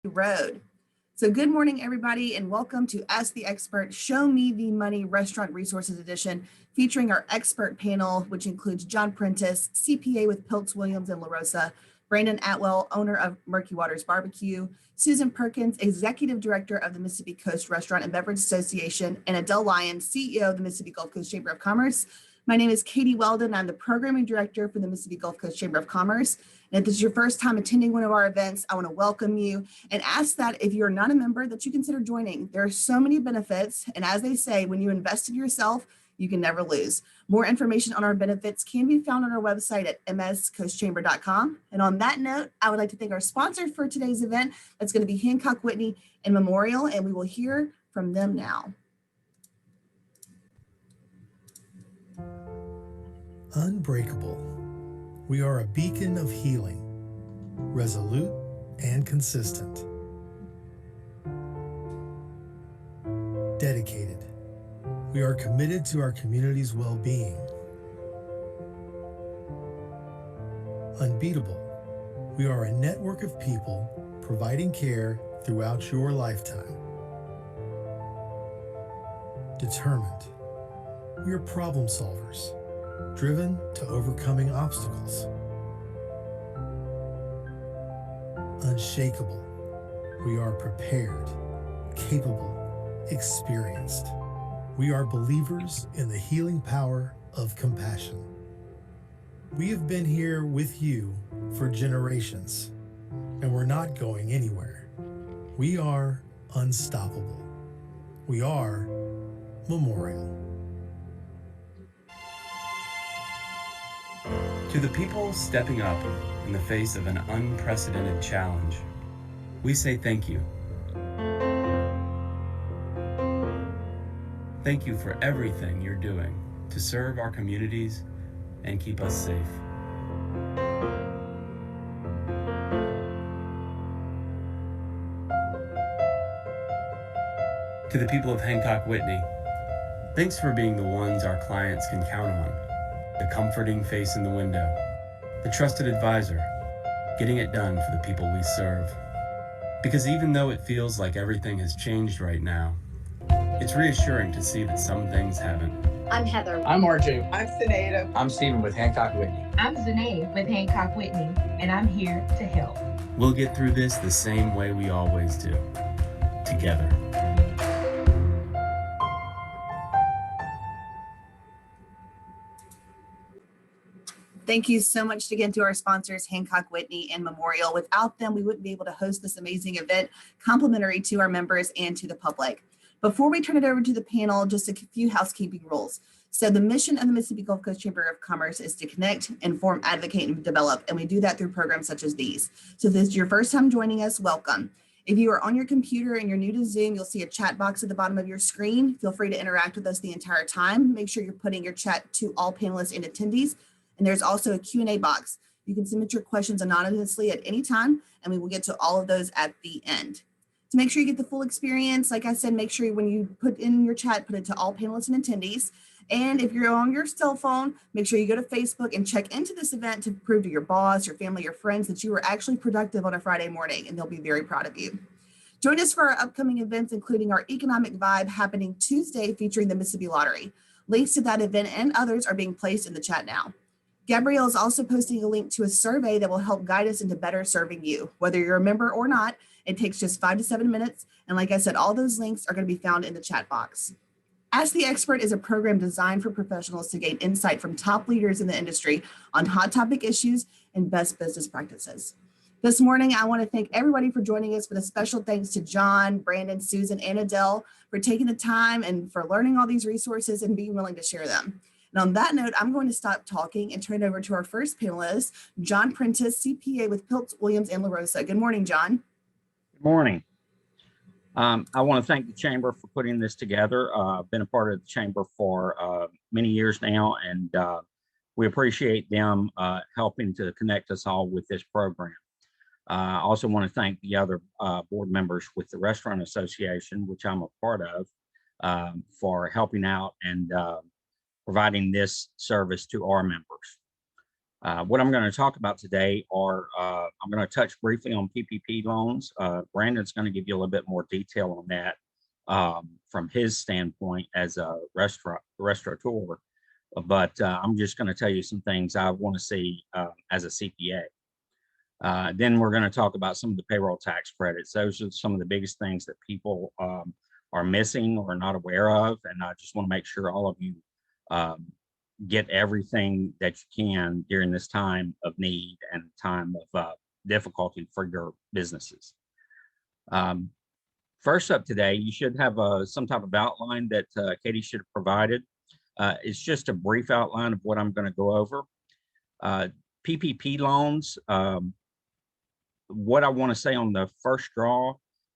Road. So good morning, everybody, and welcome to Ask the Expert, Show Me the Money Restaurant Resources Edition, featuring our expert panel, which includes John Prentiss, CPA with Piltz, Williams, and LaRosa, Brandon Atwell, owner of Murky Barbecue, Susan Perkins, Executive Director of the Mississippi Coast Restaurant and Beverage Association, and Adele Lyons, CEO of the Mississippi Gulf Coast Chamber of Commerce. My name is Katie Weldon. I'm the Programming Director for the Mississippi Gulf Coast Chamber of Commerce. And if this is your first time attending one of our events, I want to welcome you and ask that if you're not a member, that you consider joining. There are so many benefits. And as they say, when you invest in yourself, you can never lose. More information on our benefits can be found on our website at mscoastchamber.com. And on that note, I would like to thank our sponsor for today's event. That's going to be Hancock Whitney and Memorial, and we will hear from them now. Unbreakable. We are a beacon of healing, resolute and consistent. Dedicated. We are committed to our community's well-being. Unbeatable. We are a network of people providing care throughout your lifetime. Determined. We are problem solvers, driven to overcoming obstacles. Unshakable. We are prepared, capable, experienced. We are believers in the healing power of compassion. We have been here with you for generations, and we're not going anywhere. We are unstoppable. We are Memorial. To the people stepping up in the face of an unprecedented challenge, we say thank you. Thank you for everything you're doing to serve our communities and keep us safe. To the people of Hancock Whitney, thanks for being the ones our clients can count on. The comforting face in the window, the trusted advisor, getting it done for the people we serve. Because even though it feels like everything has changed right now, it's reassuring to see that some things haven't. I'm Heather. I'm RJ. I'm Sinead. I'm Stephen with Hancock Whitney. I'm Zanae with Hancock Whitney, and I'm here to help. We'll get through this the same way we always do, together. Thank you so much again to our sponsors, Hancock Whitney and Memorial. Without them, we wouldn't be able to host this amazing event, complimentary to our members and to the public. Before we turn it over to the panel, just a few housekeeping rules. So the mission of the Mississippi Gulf Coast Chamber of Commerce is to connect, inform, advocate, and develop, and we do that through programs such as these. So if this is your first time joining us, welcome. If you are on your computer and you're new to Zoom, you'll see a chat box at the bottom of your screen. Feel free to interact with us the entire time. Make sure you're putting your chat to all panelists and attendees. And there's also a Q&A box. You can submit your questions anonymously at any time, and we will get to all of those at the end. To make sure you get the full experience, like I said, make sure when you put in your chat, put it to all panelists and attendees. And if you're on your cell phone, make sure you go to Facebook and check into this event to prove to your boss, your family, your friends that you were actually productive on a Friday morning, and they'll be very proud of you. Join us for our upcoming events, including our Economic Vibe happening Tuesday featuring the Mississippi Lottery. Links to that event and others are being placed in the chat now. Gabrielle is also posting a link to a survey that will help guide us into better serving you. Whether you're a member or not, it takes just 5 to 7 minutes. And like I said, all those links are going to be found in the chat box. Ask the Expert is a program designed for professionals to gain insight from top leaders in the industry on hot topic issues and best business practices. This morning, I want to thank everybody for joining us, with a special thanks to John, Brandon, Susan, and Adele for taking the time and for learning all these resources and being willing to share them. And on that note, I'm going to stop talking and turn it over to our first panelist, John Prentiss, CPA with Piltz, Williams, and LaRosa. Good morning, John. Good morning. I want to thank the Chamber for putting this together. I've been a part of the Chamber for many years now, and we appreciate them helping to connect us all with this program. I also want to thank the other board members with the Restaurant Association, which I'm a part of, for helping out and providing this service to our members. What I'm going to talk about today are, I'm going to touch briefly on PPP loans. Brandon's going to give you a little bit more detail on that from his standpoint as a restaurateur. But I'm just going to tell you some things I want to see as a CPA. Then we're going to talk about some of the payroll tax credits. Those are some of the biggest things that people are missing or not aware of. And I just want to make sure all of you get everything that you can during this time of need and time of difficulty for your businesses. First up today, you should have some type of outline that Katie should have provided. It's just a brief outline of what I'm going to go over. PPP loans, what I want to say on the first draw,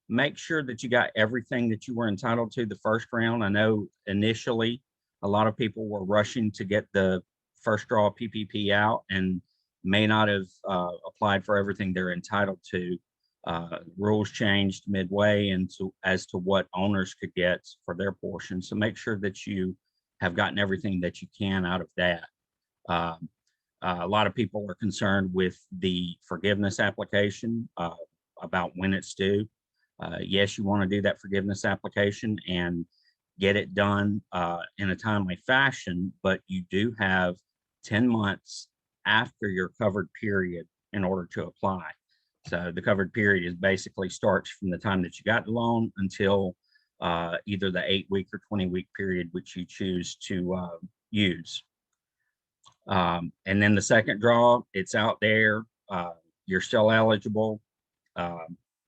make sure that you got everything that you were entitled to the first round. I know initially a lot of people were rushing to get the first draw PPP out and may not have applied for everything they're entitled to. Rules changed midway and as to what owners could get for their portion. So make sure that you have gotten everything that you can out of that. A lot of people are concerned with the forgiveness application about when it's due. Yes, you want to do that forgiveness application and get it done in a timely fashion, but you do have 10 months after your covered period in order to apply. So the covered period is basically starts from the time that you got the loan until either the 8-week or 20-week period, which you choose to use. And then the second draw, it's out there. You're still eligible.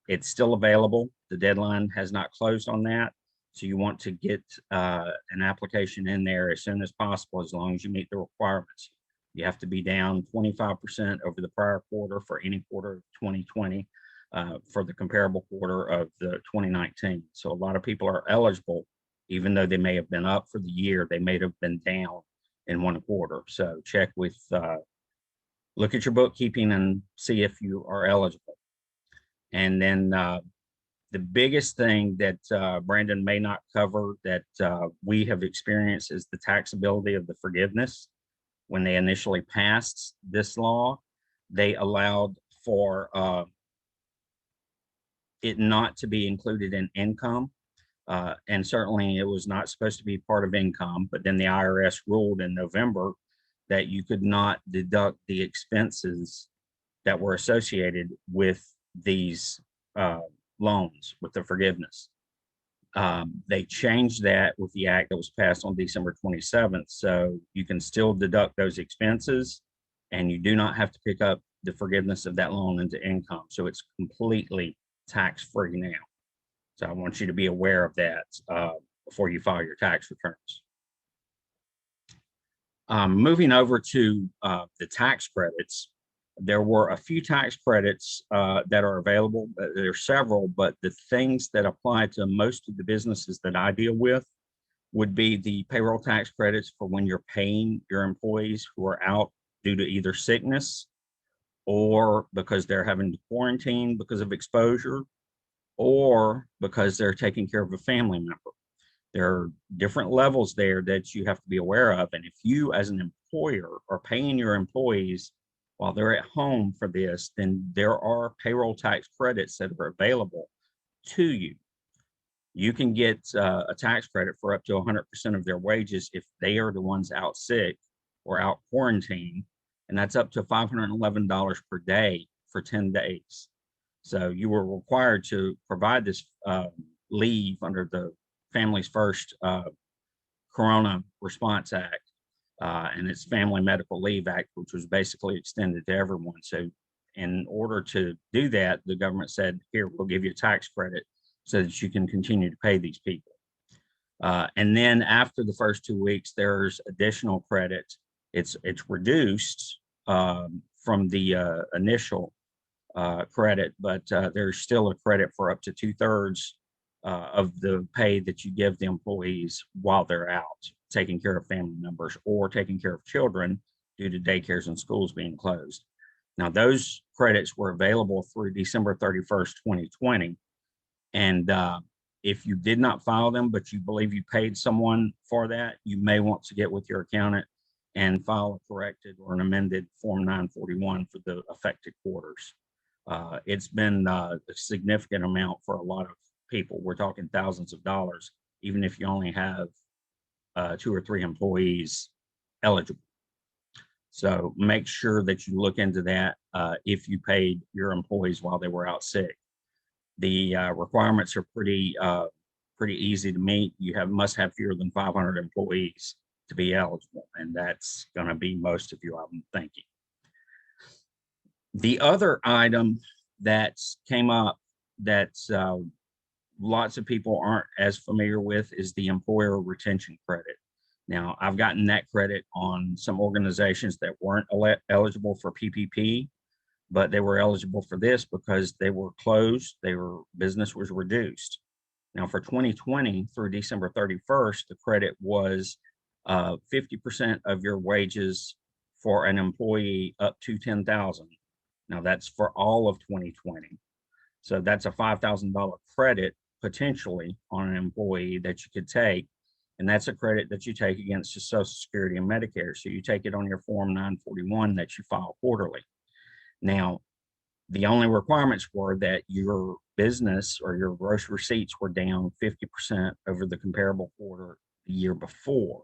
It's still available. The deadline has not closed on that. So you want to get an application in there as soon as possible, as long as you meet the requirements. You have to be down 25% over the prior quarter for any quarter of 2020 for the comparable quarter of the 2019. So a lot of people are eligible, even though they may have been up for the year, they may have been down in one quarter. So check with, look at your bookkeeping and see if you are eligible. And then the biggest thing that Brandon may not cover that we have experienced is the taxability of the forgiveness. When they initially passed this law, they allowed for it not to be included in income. And certainly it was not supposed to be part of income, but then the IRS ruled in November that you could not deduct the expenses that were associated with these loans, with the forgiveness. They changed that with the act that was passed on December 27th. So you can still deduct those expenses and you do not have to pick up the forgiveness of that loan into income. So it's completely tax-free now. So I want you to be aware of that before you file your tax returns. Moving over to the tax credits, there were a few tax credits that are available. There are several, but the things that apply to most of the businesses that I deal with would be the payroll tax credits for when you're paying your employees who are out due to either sickness or because they're having to quarantine because of exposure, or because they're taking care of a family member. There are different levels there that you have to be aware of. And if you as an employer are paying your employees while they're at home for this, then there are payroll tax credits that are available to you. You can get a tax credit for up to 100% of their wages if they are the ones out sick or out quarantined, and that's up to $511 per day for 10 days. So you were required to provide this leave under the Families First Corona Response Act, and it's Family Medical Leave Act, which was basically extended to everyone. So in order to do that, the government said, here, we'll give you a tax credit so that you can continue to pay these people. And then after the first 2 weeks, there's additional credit. It's reduced from the initial credit, but there's still a credit for up to 2/3 of the pay that you give the employees while they're out taking care of family members or taking care of children due to daycares and schools being closed. Now, those credits were available through December 31st, 2020. And if you did not file them, but you believe you paid someone for that, you may want to get with your accountant and file a corrected or an amended Form 941 for the affected quarters. It's been a significant amount for a lot of people. We're talking thousands of dollars, even if you only have 2 or 3 employees eligible. So make sure that you look into that if you paid your employees while they were out sick. The requirements are pretty easy to meet. You must have fewer than 500 employees to be eligible, and that's going to be most of you, I'm thinking. The other item that came up that lots of people aren't as familiar with is the employer retention credit. Now, I've gotten that credit on some organizations that weren't eligible for PPP, but they were eligible for this because they were closed, business was reduced. Now, for 2020 through December 31st, the credit was 50% of your wages for an employee up to $10,000. Now, that's for all of 2020. So that's a $5,000 credit potentially on an employee that you could take. And that's a credit that you take against your Social Security and Medicare. So you take it on your Form 941 that you file quarterly. Now, the only requirements were that your business or your gross receipts were down 50% over the comparable quarter the year before.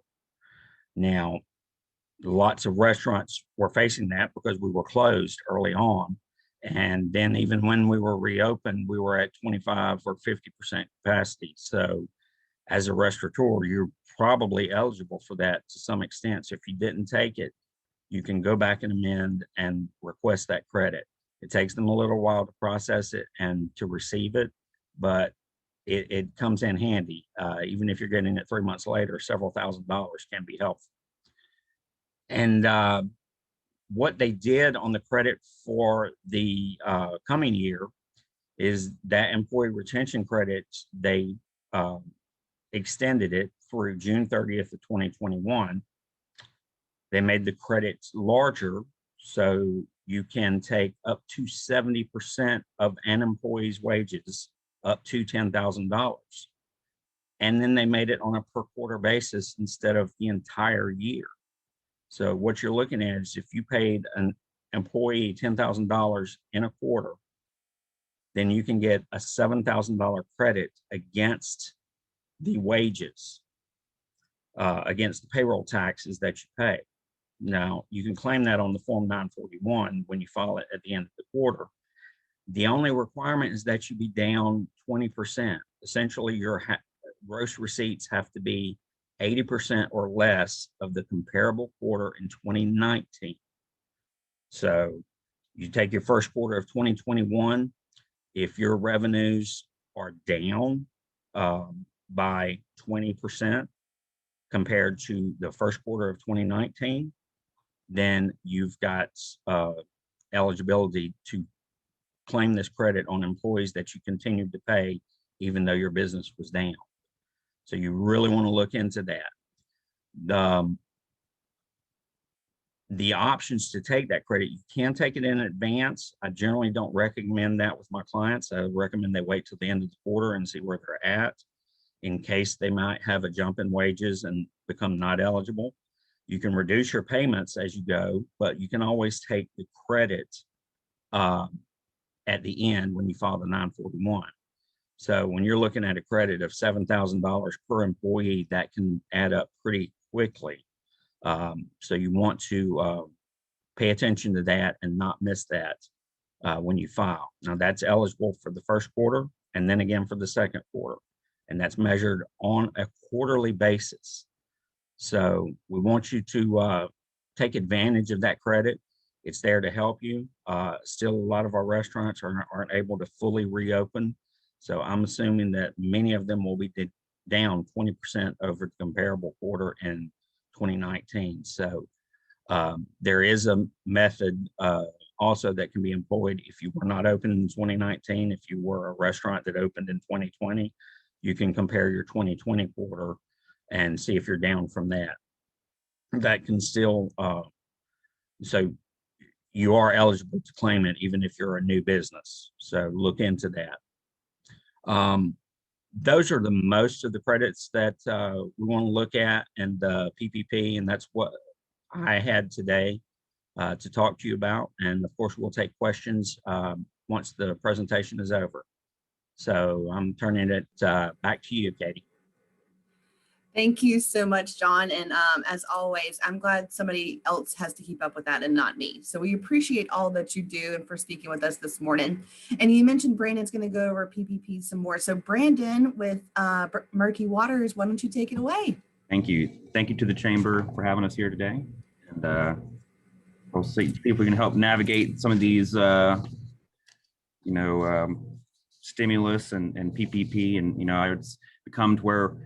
Now, lots of restaurants were facing that because we were closed early on. And then even when we were reopened, we were at 25 or 50% capacity. So as a restaurateur, you're probably eligible for that to some extent. So if you didn't take it, you can go back and amend and request that credit. It takes them a little while to process it and to receive it, but it comes in handy. Even if you're getting it 3 months later, several $1,000s can be helpful. And what they did on the credit for the coming year is that employee retention credits, they extended it through June 30th of 2021. They made the credits larger, so you can take up to 70% of an employee's wages up to $10,000. And then they made it on a per quarter basis instead of the entire year. So what you're looking at is if you paid an employee $10,000 in a quarter, then you can get a $7,000 credit against the wages, against the payroll taxes that you pay. Now, you can claim that on the Form 941 when you file it at the end of the quarter. The only requirement is that you be down 20%. Essentially, your gross receipts have to be 80% or less of the comparable quarter in 2019. So you take your first quarter of 2021, if your revenues are down by 20% compared to the first quarter of 2019, then you've got eligibility to claim this credit on employees that you continued to pay even though your business was down. So you really want to look into that. The options to take that credit, you can take it in advance. I generally don't recommend that with my clients. I recommend they wait till the end of the quarter and see where they're at in case they might have a jump in wages and become not eligible. You can reduce your payments as you go, but you can always take the credit at the end when you file the 941. So when you're looking at a credit of $7,000 per employee, that can add up pretty quickly. So you want to pay attention to that and not miss that when you file. Now that's eligible for the first quarter and then again for the second quarter. And that's measured on a quarterly basis. So we want you to take advantage of that credit. It's there to help you. Still, a lot of our restaurants aren't able to fully reopen. So I'm assuming that many of them will be down 20% over the comparable quarter in 2019. So there is a method also that can be employed if you were not open in 2019. If you were a restaurant that opened in 2020, you can compare your 2020 quarter and see if you're down from that. That can still, so you are eligible to claim it even if you're a new business. So look into that. Those are the most of the credits that we want to look at, and the PPP, and that's what I had today to talk to you about. And of course, we'll take questions once the presentation is over. So I'm turning it back to you, Katie. Thank you so much, John. And as always, I'm glad somebody else has to keep up with that and not me. So we appreciate all that you do and for speaking with us this morning. And you mentioned Brandon's going to go over PPP some more. So Brandon with Murky Waters, why don't you take it away? Thank you. Thank you to the Chamber for having us here today. And we'll see if we can help navigate some of these, stimulus and PPP. And, it's become to where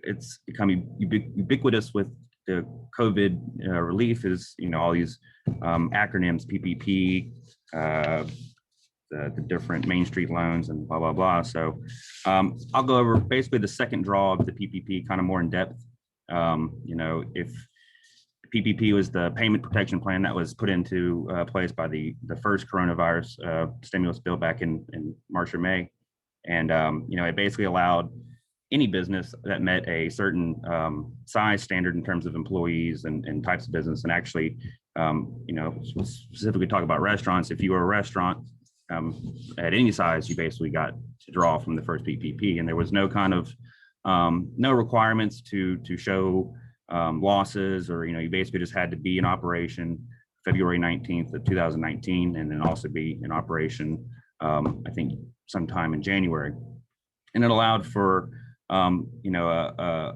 it's become ubiquitous with the COVID relief is, all these acronyms, PPP, the different Main Street loans and blah, blah, blah. So I'll go over basically the second draw of the PPP kind of more in depth. If PPP was the payment protection plan that was put into place by the first coronavirus stimulus bill back in March or May. And, it basically allowed any business that met a certain size standard in terms of employees and types of business. And actually, specifically talk about restaurants. If you were a restaurant at any size, you basically got to draw from the first PPP. And there was no kind of no requirements to show losses, or you basically just had to be in operation February 19th of 2019, and then also be in operation I think sometime in January. And it allowed for a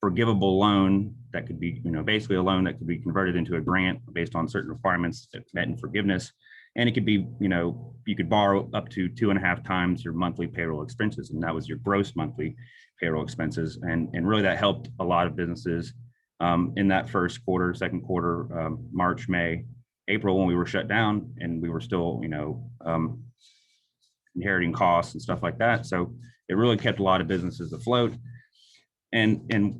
forgivable loan that could be basically a loan that could be converted into a grant based on certain requirements that met in forgiveness. And it could be, you could borrow up to 2.5 times your monthly payroll expenses. And that was your gross monthly payroll expenses. And really that helped a lot of businesses in that first quarter, second quarter, March, May, April, when we were shut down and we were still, inheriting costs and stuff like that. So it really kept a lot of businesses afloat. And when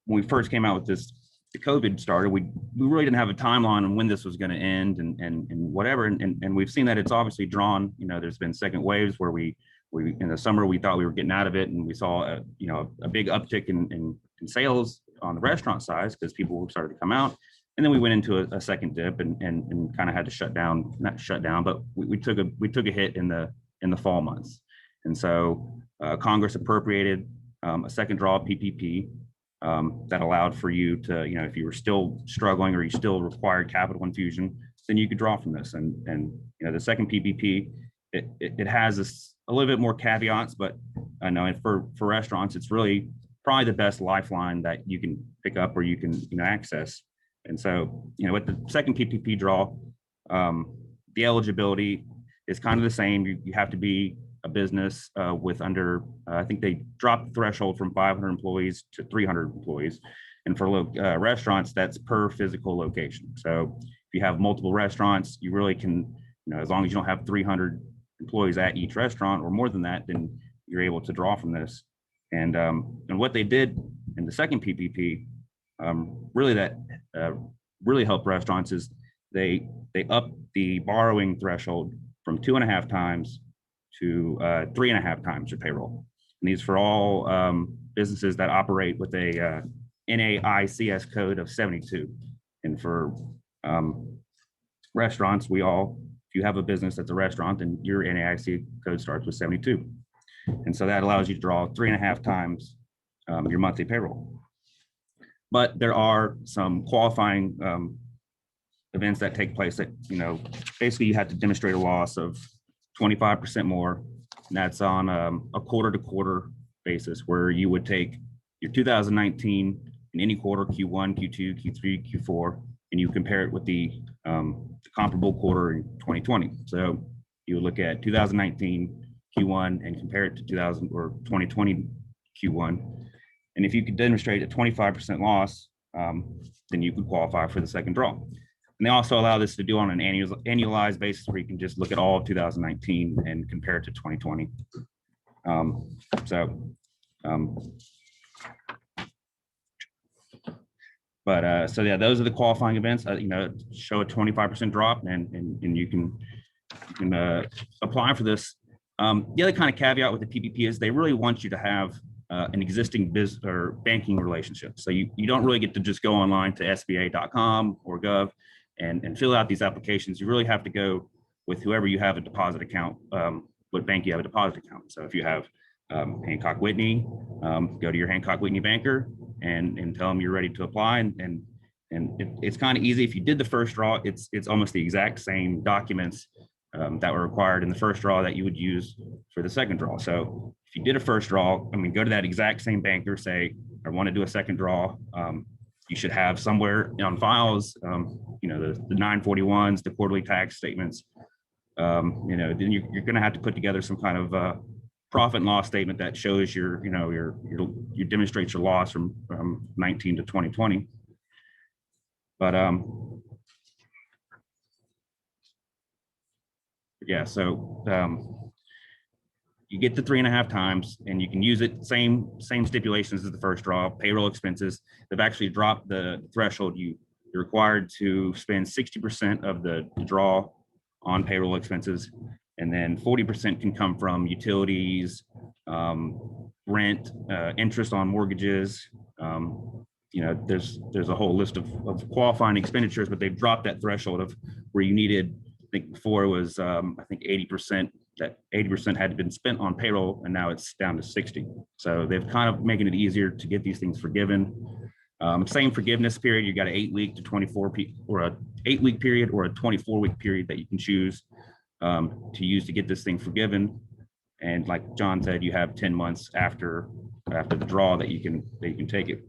we first came out with this, the COVID started, we really didn't have a timeline on when this was going to end and whatever. And we've seen that it's obviously drawn, there's been second waves where we in the summer, we thought we were getting out of it. And we saw a big uptick in sales on the restaurant side because people started to come out. And then we went into a second dip and kind of had to shut down, not shut down, but we took a hit in the fall months. And so Congress appropriated a second draw PPP that allowed for you to, if you were still struggling or you still required capital infusion, then you could draw from this. And the second PPP, it has a little bit more caveats, but I know for restaurants, it's really probably the best lifeline that you can pick up or you can access. And so, with the second PPP draw, the eligibility is kind of the same. You have to be a business with under, I think they dropped the threshold from 500 employees to 300 employees. And for restaurants, that's per physical location. So if you have multiple restaurants, you really can, as long as you don't have 300 employees at each restaurant or more than that, then you're able to draw from this. And what they did in the second PPP, really helped restaurants is they upped the borrowing threshold from 2.5 times to 3.5 times your payroll. And these for all businesses that operate with a NAICS code of 72. And for restaurants, if you have a business that's a restaurant, then your NAIC code starts with 72. And so that allows you to draw 3.5 times your monthly payroll. But there are some qualifying events that take place that, basically you have to demonstrate a loss of 25% more. And that's on a quarter-to-quarter basis where you would take your 2019 in any quarter, Q1, Q2, Q3, Q4, and you compare it with the comparable quarter in 2020. So you would look at 2019 Q1 and compare it to 2020 Q1. And if you could demonstrate a 25% loss, then you could qualify for the second draw. And they also allow this to do on an annualized basis where you can just look at all of 2019 and compare it to 2020. So yeah, those are the qualifying events. Show a 25% drop, and you can apply for this. The other kind of caveat with the PPP is they really want you to have an existing business or banking relationship. So you don't really get to just go online to SBA.com or gov and fill out these applications. You really have to go with whoever you have a deposit account, what bank you have a deposit account. So if you have Hancock Whitney, go to your Hancock Whitney banker and tell them you're ready to apply. And it's kind of easy. If you did the first draw, it's almost the exact same documents that were required in the first draw that you would use for the second draw. So if you did a first draw, go to that exact same banker, say, I want to do a second draw. You should have somewhere on files, the 941s, the quarterly tax statements. Then you're going to have to put together some kind of profit and loss statement that shows you demonstrates your loss from 19 to 2020. But yeah, so you get the 3.5 times, and you can use it same stipulations as the first draw. Payroll expenses, they've actually dropped the threshold. You're required to spend 60% of the draw on payroll expenses, and then 40% can come from utilities, rent, interest on mortgages. There's a whole list of qualifying expenditures, but they've dropped that threshold of where you needed. I think before it was 80%. That 80% had been spent on payroll, and now it's down to 60. So they've kind of making it easier to get these things forgiven. Same forgiveness period. You got an 8-week to 24 or a 8-week period or a 24-week period that you can choose to use to get this thing forgiven. And like John said, you have 10 months after the draw that you can take it.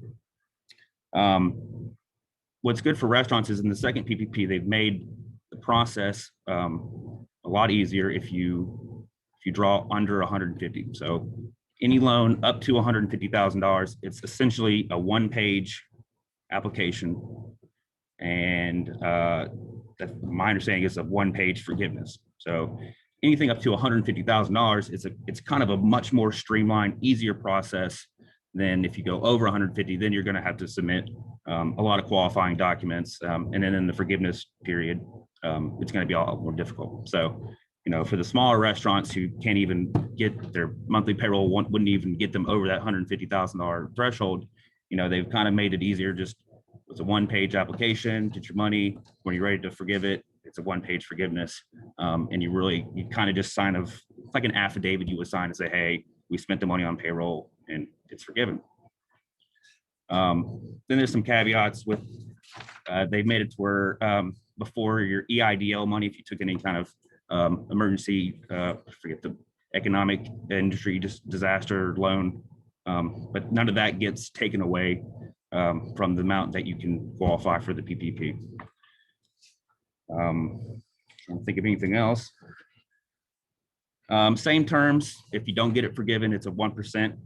What's good for restaurants is in the second PPP, they've made the process a lot easier if you draw under 150. So any loan up to $150,000, it's essentially a 1-page application, and my understanding is a 1-page forgiveness. So anything up to $150,000, it's kind of a much more streamlined, easier process than if you go over 150. Then you're going to have to submit a lot of qualifying documents, and then in the forgiveness period, it's going to be a lot more difficult. So, for the smaller restaurants who can't even get their monthly payroll, wouldn't even get them over that $150,000 threshold, they've kind of made it easier. Just it's a 1-page application, get your money. When you're ready to forgive it, it's a 1-page forgiveness. And you kind of just sign it's like an affidavit you would sign and say, hey, we spent the money on payroll and it's forgiven. Then there's some caveats with, they've made it to where before your EIDL money, if you took any kind of emergency, forget the economic industry, just disaster loan, but none of that gets taken away from the amount that you can qualify for the PPP. I don't think of anything else. Same terms. If you don't get it forgiven, it's a 1%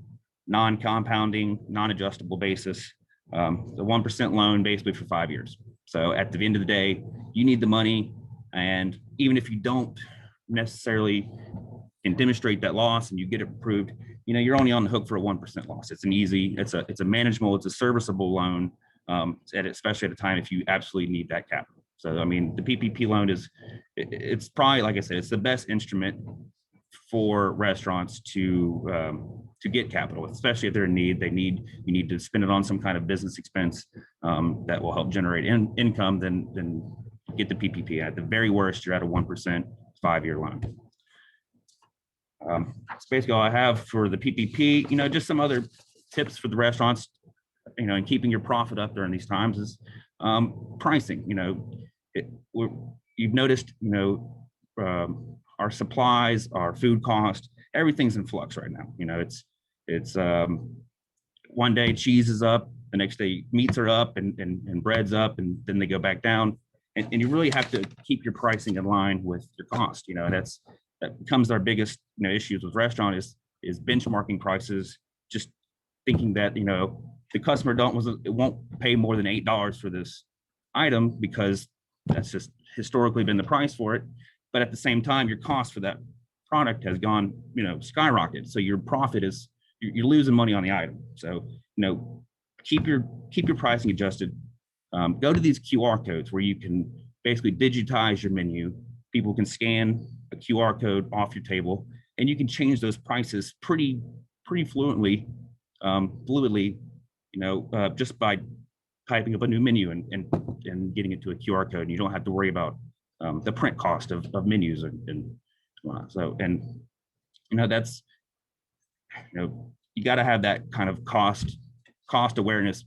non-compounding, non-adjustable basis. The 1% loan basically for 5 years. So at the end of the day, you need the money, and even if you don't necessarily can demonstrate that loss and you get it approved, you're only on the hook for a 1% loss. It's a manageable, it's a serviceable loan, especially at a time if you absolutely need that capital. So the PPP loan it's probably, like I said, it's the best instrument for restaurants to get capital, especially if they're in need. You need to spend it on some kind of business expense that will help generate income, then get the PPP. At the very worst, you're at a 1% 5-year loan. That's basically all I have for the PPP. Just some other tips for the restaurants, and keeping your profit up during these times is pricing. You've noticed, our supplies, our food cost, everything's in flux right now. It's one day cheese is up, the next day meats are up and bread's up, and then they go back down. And you really have to keep your pricing in line with your cost. That becomes our biggest issues with restaurant is benchmarking prices, just thinking that the customer won't pay more than $8 for this item because that's just historically been the price for it. But at the same time, your cost for that product has gone skyrocketed. So your profit is you're losing money on the item. So keep your pricing adjusted. Go to these QR codes where you can basically digitize your menu. People can scan a QR code off your table, and you can change those prices pretty fluently fluidly, just by typing up a new menu and getting it to a QR code. And you don't have to worry about the print cost of menus and so, and that's, you got to have that kind of cost awareness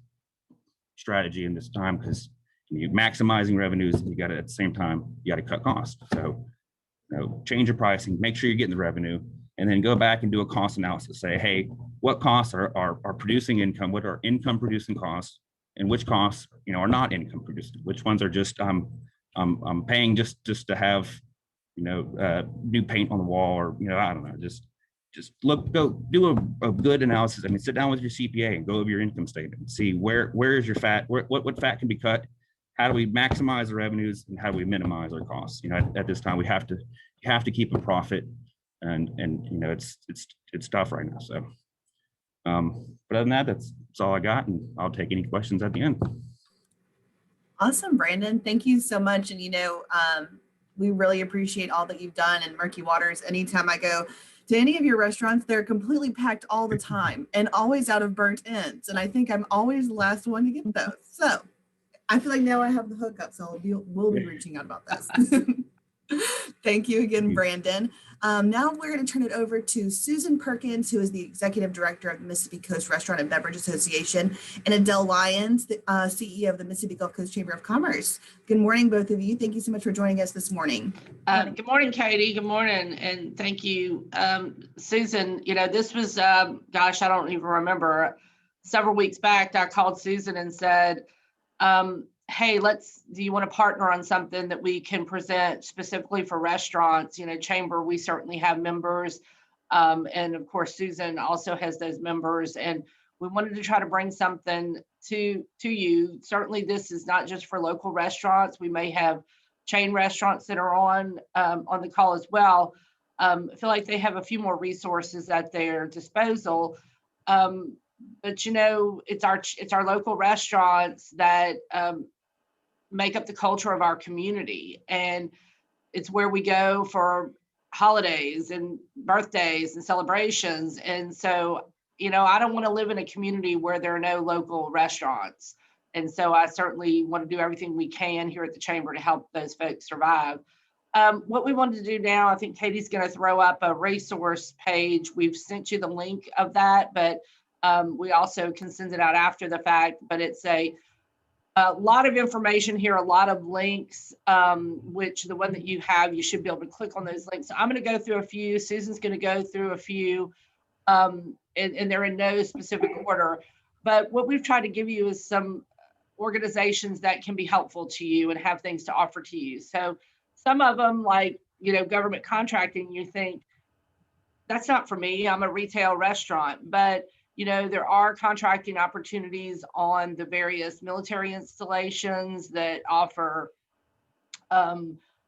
strategy in this time, because you maximizing revenues, you got to, at the same time, you got to cut costs. So, change your pricing, make sure you're getting the revenue, and then go back and do a cost analysis. Say, hey, what costs are producing income? What are income producing costs? And which costs, are not income producing? Which ones are just I'm paying just to have, new paint on the wall, or I don't know, just go do a good analysis. I mean, sit down with your CPA and go over your income statement and see where is your fat, what fat can be cut, how do we maximize the revenues, and how do we minimize our costs. At this time, you have to keep a profit, and it's tough right now. So, but other than that, that's all I got, and I'll take any questions at the end. Awesome, Brandon. Thank you so much. And, we really appreciate all that you've done. And Murky Waters, anytime I go to any of your restaurants, they're completely packed all the time and always out of burnt ends. And I think I'm always the last one to get those. So I feel like now I have the hookup, so we'll be reaching out about this. Thank you again, Brandon. Now we're going to turn it over to Susan Perkins, who is the Executive Director of the Mississippi Coast Restaurant and Beverage Association, and Adele Lyons, the CEO of the Mississippi Gulf Coast Chamber of Commerce. Good morning, both of you. Thank you so much for joining us this morning. Good morning, Katie. Good morning, and thank you, Susan. This was, gosh, I don't even remember. Several weeks back, I called Susan and said, hey, do you want to partner on something that we can present specifically for restaurants? Chamber, we certainly have members. And of course, Susan also has those members, and we wanted to try to bring something to you. Certainly this is not just for local restaurants. We may have chain restaurants that are on the call as well. I feel like they have a few more resources at their disposal. But it's our local restaurants that make up the culture of our community, and it's where we go for holidays and birthdays and celebrations. And so, I don't want to live in a community where there are no local restaurants. And so I certainly want to do everything we can here at the Chamber to help those folks survive. What we wanted to do now, I think Katie's going to throw up a resource page. We've sent you the link of that, but we also can send it out after the fact. But it's a lot of information here, a lot of links, which the one that you have, you should be able to click on those links. So I'm going to go through a few. Susan's going to go through a few, and they're in no specific order. But what we've tried to give you is some organizations that can be helpful to you and have things to offer to you. So some of them, like, government contracting, you think, that's not for me. I'm a retail restaurant. But there are contracting opportunities on the various military installations that offer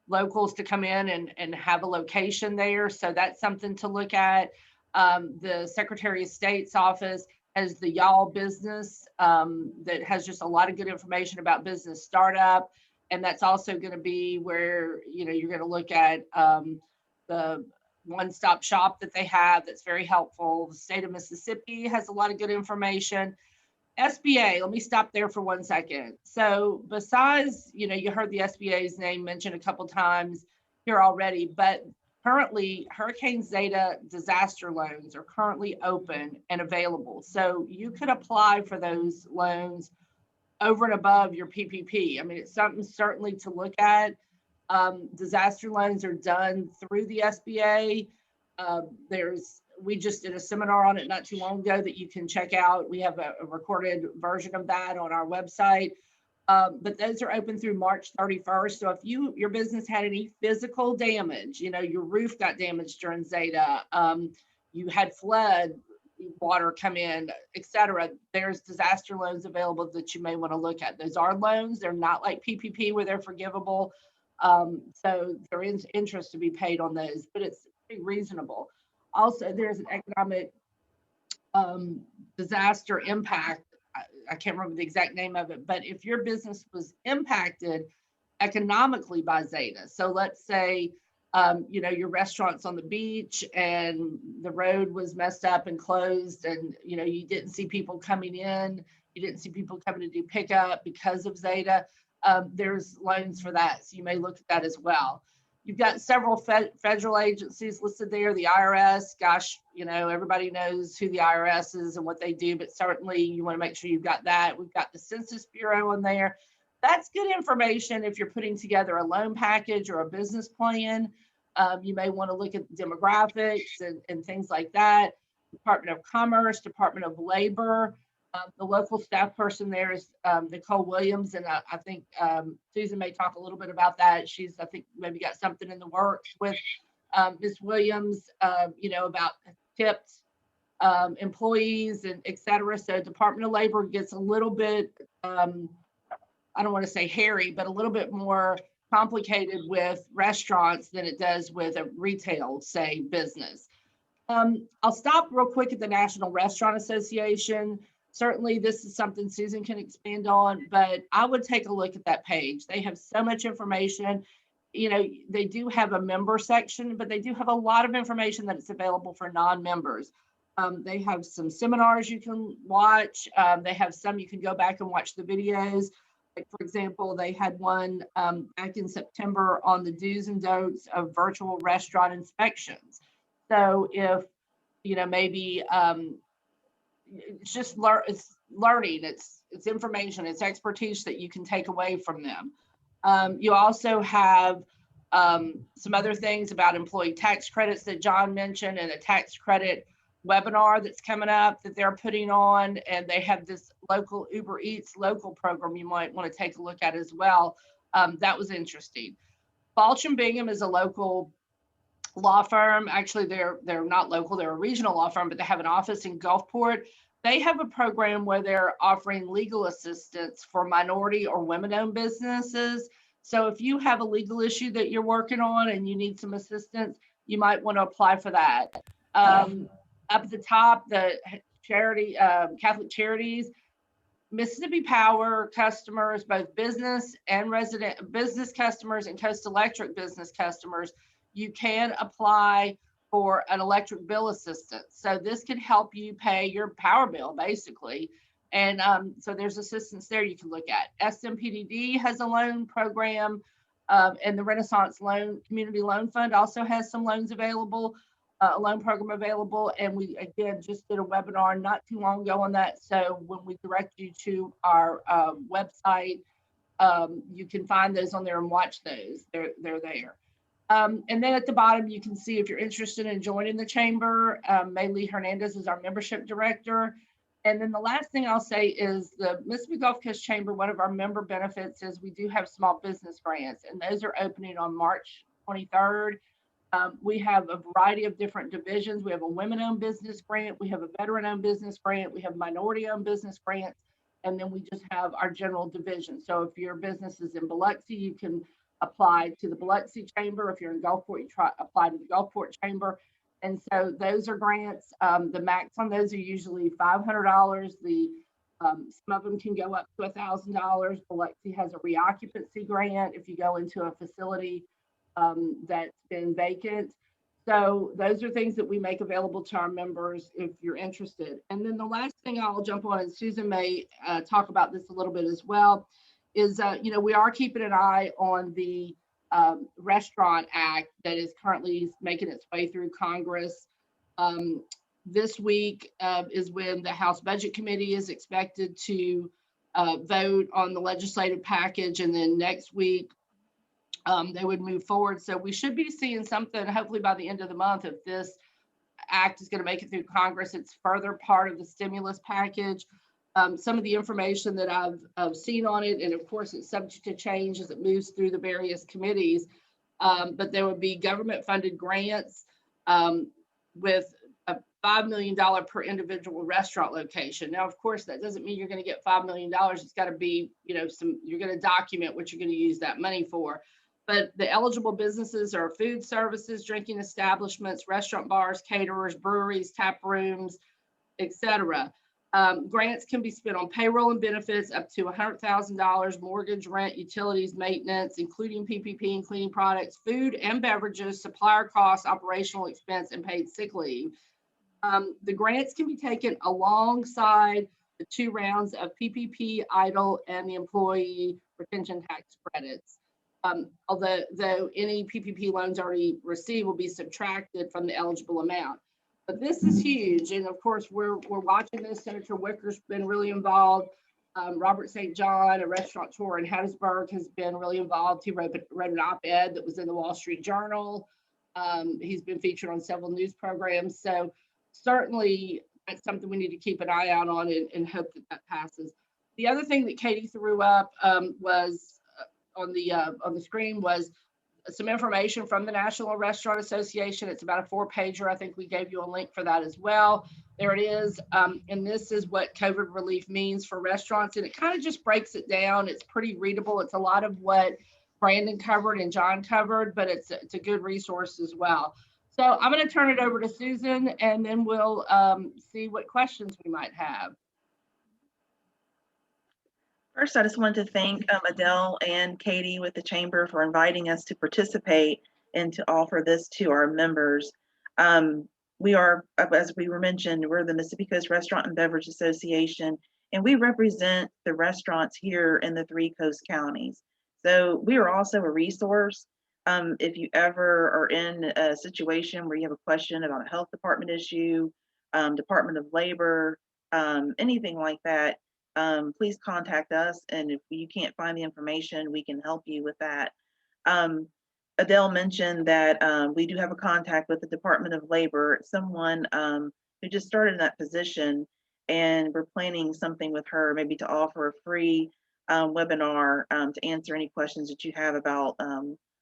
locals to come in and have a location there. So that's something to look at. The Secretary of State's office has the Y'all business that has just a lot of good information about business startup. And that's also going to be where, you're going to look at the one-stop shop that they have that's very helpful. The state of Mississippi has a lot of good information. SBA, let me stop there for 1 second. So besides, you heard the SBA's name mentioned a couple times here already, but currently Hurricane Zeta disaster loans are currently open and available. So you could apply for those loans over and above your PPP. I mean, it's something certainly to look at. Disaster loans are done through the SBA. We just did a seminar on it not too long ago that you can check out. We have a recorded version of that on our website. But those are open through March 31st. So if your business had any physical damage, your roof got damaged during Zeta, you had flood water come in, etc., there's disaster loans available that you may want to look at. Those are loans. They're not like PPP where they're forgivable. So there is interest to be paid on those, but it's pretty reasonable. Also, there's an economic disaster impact. I can't remember the exact name of it, but if your business was impacted economically by Zeta, so let's say your restaurant's on the beach and the road was messed up and closed, and you didn't see people coming in, you didn't see people coming to do pickup because of Zeta. There's loans for that, so you may look at that as well. You've got several federal agencies listed there. The IRS, gosh, everybody knows who the IRS is and what they do, but certainly you want to make sure you've got that. We've got the Census Bureau on there. That's good information if you're putting together a loan package or a business plan. You may want to look at demographics and things like that. Department of Commerce, Department of Labor. The local staff person there is Nicole Williams, and I think Susan may talk a little bit about that. She's, I think, maybe got something in the works with Ms. Williams, about tips, employees, and et cetera. So Department of Labor gets a little bit, I don't want to say hairy, but a little bit more complicated with restaurants than it does with a retail, say, business. I'll stop real quick at the National Restaurant Association. Certainly, this is something Susan can expand on, but I would take a look at that page. They have so much information. They do have a member section, but they do have a lot of information that is available for non-members. They have some seminars you can watch. They have some you can go back and watch the videos. Like, for example, they had one back in September on the do's and don'ts of virtual restaurant inspections. So if, maybe it's just it's learning, it's information, it's expertise that you can take away from them. You also have some other things about employee tax credits that John mentioned, and a tax credit webinar that's coming up that they're putting on, and they have this local Uber Eats local program you might want to take a look at as well. That was interesting. Balch and Bingham is a local law firm. Actually, they're not local, they're a regional law firm, but they have an office in Gulfport. They have a program where they're offering legal assistance for minority or women-owned businesses. So if you have a legal issue that you're working on and you need some assistance, you might want to apply for that. Up at the top, the charity, Catholic Charities, Mississippi Power customers, both business and resident business customers and Coast Electric business customers, you can apply for an electric bill assistance. So this could help you pay your power bill, basically. And so there's assistance there you can look at. SMPDD has a loan program, and the Renaissance Community Loan Fund also has some loans available, a loan program available. And we, again, just did a webinar not too long ago on that. So when we direct you to our website, you can find those on there and watch those. They're there. And then at the bottom, you can see if you're interested in joining the chamber. Maylee Hernandez is our membership director. And then the last thing I'll say is the Mississippi Gulf Coast Chamber, one of our member benefits is we do have small business grants, and those are opening on March 23rd. We have a variety of different divisions. We have a women-owned business grant, we have a veteran-owned business grant, we have minority-owned business grants, and then we just have our general division. So if your business is in Biloxi, you can apply to the Biloxi Chamber. If you're in Gulfport, you apply to the Gulfport Chamber. And so those are grants. The max on those are usually $500. Some of them can go up to $1,000. Biloxi has a reoccupancy grant if you go into a facility that's been vacant. So those are things that we make available to our members if you're interested. And then the last thing I'll jump on, and Susan may talk about this a little bit as well, is we are keeping an eye on the Restaurant Act that is currently making its way through Congress. This week is when the House Budget Committee is expected to vote on the legislative package, and then next week they would move forward. So we should be seeing something hopefully by the end of the month. If this act is going to make it through Congress, it's further part of the stimulus package. Some of the information that I've seen on it, and of course it's subject to change as it moves through the various committees, but there would be government funded grants with a $5 million per individual restaurant location. Now, of course, that doesn't mean you're going to get $5 million. It's got to be, you're going to document what you're going to use that money for. But the eligible businesses are food services, drinking establishments, restaurant bars, caterers, breweries, tap rooms, etc. Grants can be spent on payroll and benefits up to $100,000, mortgage, rent, utilities, maintenance, including PPP and cleaning products, food and beverages, supplier costs, operational expense, and paid sick leave. The grants can be taken alongside the 2 rounds of PPP, EIDL, and the employee retention tax credits. Although any PPP loans already received will be subtracted from the eligible amount. But this is huge, and of course, we're watching this. Senator Wicker's been really involved. Robert St. John, a restaurateur in Hattiesburg, has been really involved. He wrote an op-ed that was in the Wall Street Journal. He's been featured on several news programs. So certainly, that's something we need to keep an eye out on and hope that passes. The other thing that Katie threw up was on the screen was some information from the National Restaurant Association. It's about a 4-pager. I think we gave you a link for that as well. There it is. And this is what COVID relief means for restaurants. And it kind of just breaks it down. It's pretty readable. It's a lot of what Brandon covered and John covered, but it's a good resource as well. So I'm going to turn it over to Susan, and then we'll see what questions we might have. First, I just wanted to thank Adele and Katie with the Chamber for inviting us to participate and to offer this to our members. We are, as we were mentioned, we're the Mississippi Coast Restaurant and Beverage Association, and we represent the restaurants here in the 3 coast counties. So we are also a resource. If you ever are in a situation where you have a question about a health department issue, Department of Labor, anything like that, please contact us. And if you can't find the information, we can help you with that. Adele mentioned that we do have a contact with the Department of Labor, someone who just started in that position, and we're planning something with her, maybe to offer a free webinar to answer any questions that you have about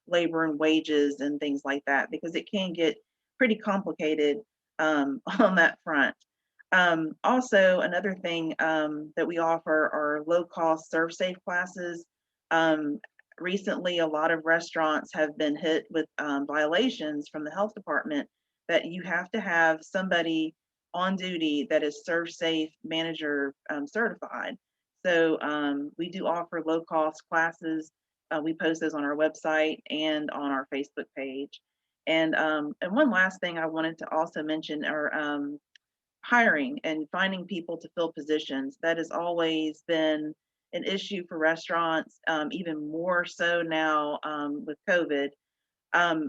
labor and wages and things like that, because it can get pretty complicated on that front. Also, another thing that we offer are low-cost serve-safe classes. Recently, a lot of restaurants have been hit with violations from the health department that you have to have somebody on duty that is serve-safe manager certified. So we do offer low-cost classes. We post those on our website and on our Facebook page. And one last thing I wanted to also mention are hiring and finding people to fill positions. That has always been an issue for restaurants, even more so now with COVID.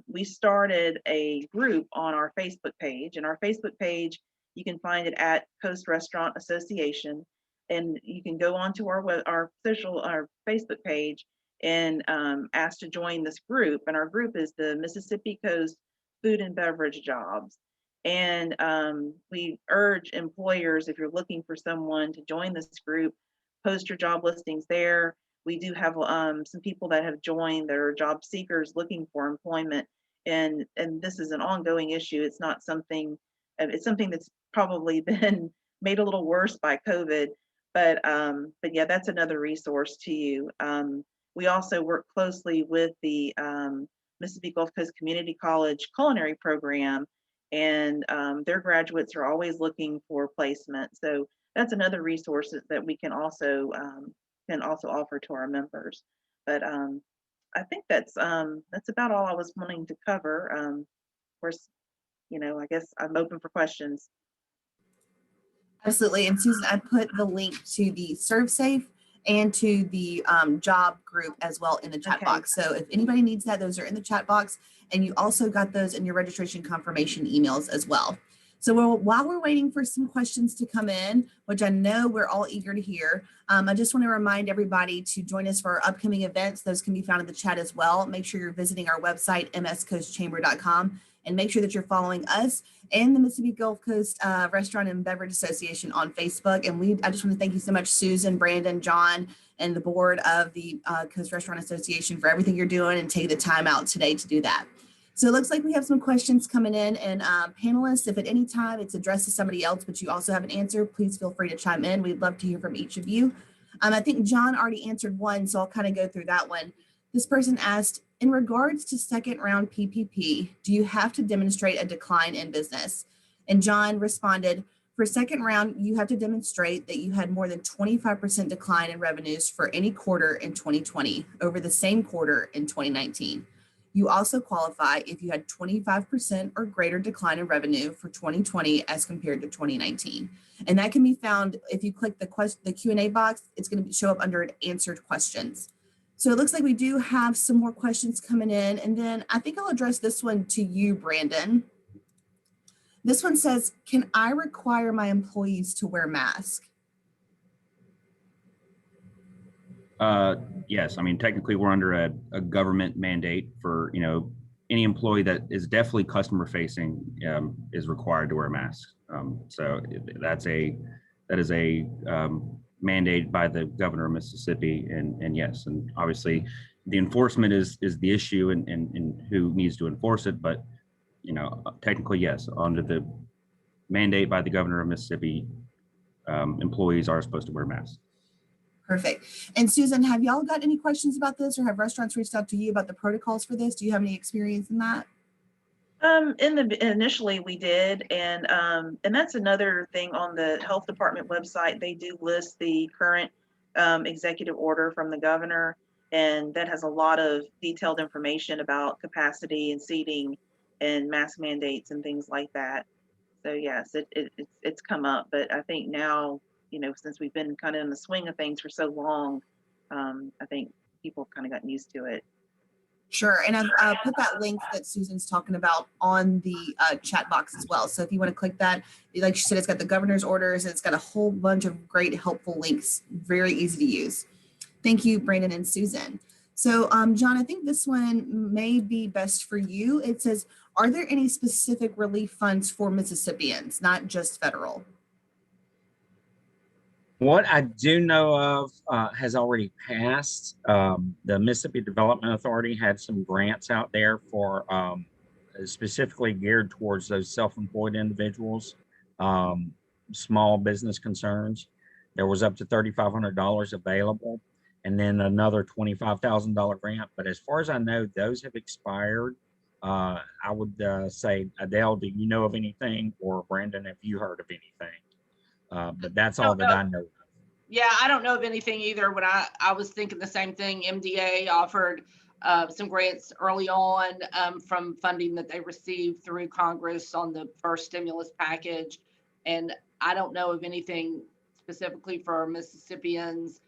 We started a group on our Facebook page, and our Facebook page, you can find it at Coast Restaurant Association, and you can go onto our Facebook page and ask to join this group. And our group is the Mississippi Coast Food and Beverage Jobs. And we urge employers, if you're looking for someone to join this group, post your job listings there. We do have some people that have joined that are job seekers looking for employment. And this is an ongoing issue. It's not something, it's something that's probably been made a little worse by COVID. But yeah, that's another resource to you. We also work closely with the Mississippi Gulf Coast Community College culinary program, and their graduates are always looking for placement. So that's another resource that we can also offer to our members. But I think that's about all I was wanting to cover. Of course, I guess I'm open for questions. Absolutely. And Susan, I put the link to the ServeSafe and to the job group as well in the chat box. So if anybody needs that, those are in the chat box. And you also got those in your registration confirmation emails as well. So while we're waiting for some questions to come in, which I know we're all eager to hear, I just want to remind everybody to join us for our upcoming events. Those can be found in the chat as well. Make sure you're visiting our website, mscoastchamber.com, and make sure that you're following us and the Mississippi Gulf Coast Restaurant and Beverage Association on Facebook. And I just want to thank you so much, Susan, Brandon, John, and the board of the Coast Restaurant Association for everything you're doing and taking the time out today to do that. So it looks like we have some questions coming in, and panelists, if at any time it's addressed to somebody else, but you also have an answer, please feel free to chime in. We'd love to hear from each of you. I think John already answered one, so I'll kind of go through that one. This person asked, in regards to second round PPP, do you have to demonstrate a decline in business? And John responded, For second round, you have to demonstrate that you had more than 25% decline in revenues for any quarter in 2020 over the same quarter in 2019. You also qualify if you had 25% or greater decline in revenue for 2020 as compared to 2019. And that can be found if you click the Q&A box, it's going to show up under answered questions. So it looks like we do have some more questions coming in. And then I think I'll address this one to you, Brandon. This one says, can I require my employees to wear masks? Yes, I mean, technically we're under a government mandate for, any employee that is definitely customer facing is required to wear a mask. So that is a mandate by the governor of Mississippi, and yes, and obviously the enforcement is the issue and who needs to enforce it, but technically, yes, under the mandate by the governor of Mississippi, employees are supposed to wear masks. Perfect. And Susan, have y'all got any questions about this, or have restaurants reached out to you about the protocols for this? Do you have any experience in that? Initially we did, and that's another thing on the health department website. They do list the current executive order from the governor, and that has a lot of detailed information about capacity and seating and mask mandates and things like that. So yes, it's come up, but I think now, since we've been kind of in the swing of things for so long, I think people kind of gotten used to it. Sure, and I've put that link that Susan's talking about on the chat box as well. So if you want to click that, like she said, it's got the governor's orders, and it's got a whole bunch of great helpful links, very easy to use. Thank you, Brandon and Susan. So John, I think this one may be best for you. It says, are there any specific relief funds for Mississippians, not just federal? What I do know of has already passed. The Mississippi Development Authority had some grants out there for specifically geared towards those self-employed individuals, small business concerns. There was up to $3,500 available, and then another $25,000 grant. But as far as I know, those have expired. I would say, Adele, do you know of anything, or Brandon, have you heard of anything? But that's all that I know of. Yeah, I don't know of anything either. When I was thinking the same thing. MDA offered some grants early on from funding that they received through Congress on the first stimulus package. And I don't know of anything specifically for Mississippians.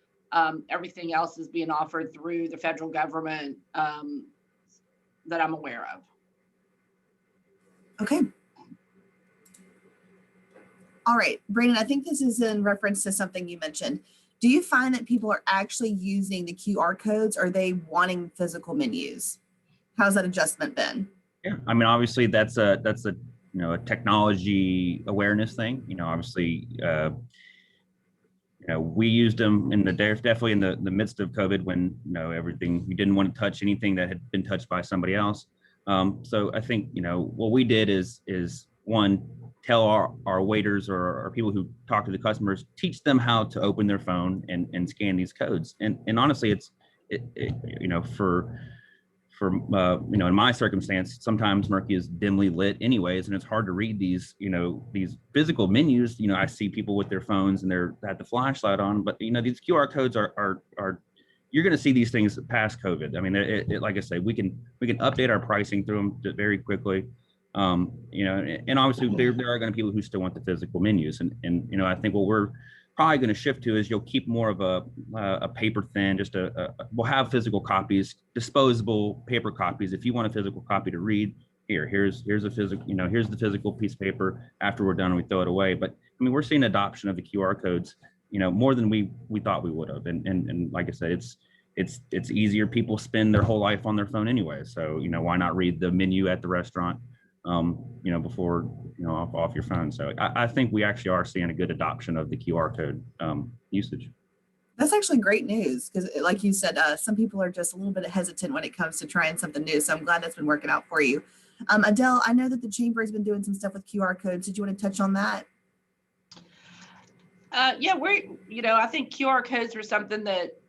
Everything else is being offered through the federal government that I'm aware of. Okay. All right, Brandon, I think this is in reference to something you mentioned. Do you find that people are actually using the QR codes, or are they wanting physical menus? How's that adjustment been? Yeah, I mean, obviously that's a a technology awareness thing. Obviously, we used them definitely in the midst of COVID when everything, we didn't want to touch anything that had been touched by somebody else. So I think what we did is one, tell our waiters or our people who talk to the customers, teach them how to open their phone and scan these codes. And honestly, for in my circumstance, sometimes Murky is dimly lit anyways, and it's hard to read these physical menus. I see people with their phones and they're had the flashlight on, but these QR codes are you're going to see these things past COVID. I mean, like I say, we can update our pricing through them very quickly. And obviously there are going to be people who still want the physical menus, and I think what we're probably going to shift to is you'll keep more of a paper thin, we'll have physical copies, disposable paper copies. If you want a physical copy to read, here's a physical, here's the physical piece of paper. After we're done, we throw it away. But I mean, we're seeing adoption of the QR codes, more than we thought we would have. And like I said, it's easier. People spend their whole life on their phone anyway. So, why not read the menu at the restaurant, before, off your phone. So I think we actually are seeing a good adoption of the QR code usage. That's actually great news, because like you said, some people are just a little bit hesitant when it comes to trying something new. So I'm glad that's been working out for you. Adele, I know that the chamber has been doing some stuff with QR codes. Did you want to touch on that? Yeah, I think QR codes were something that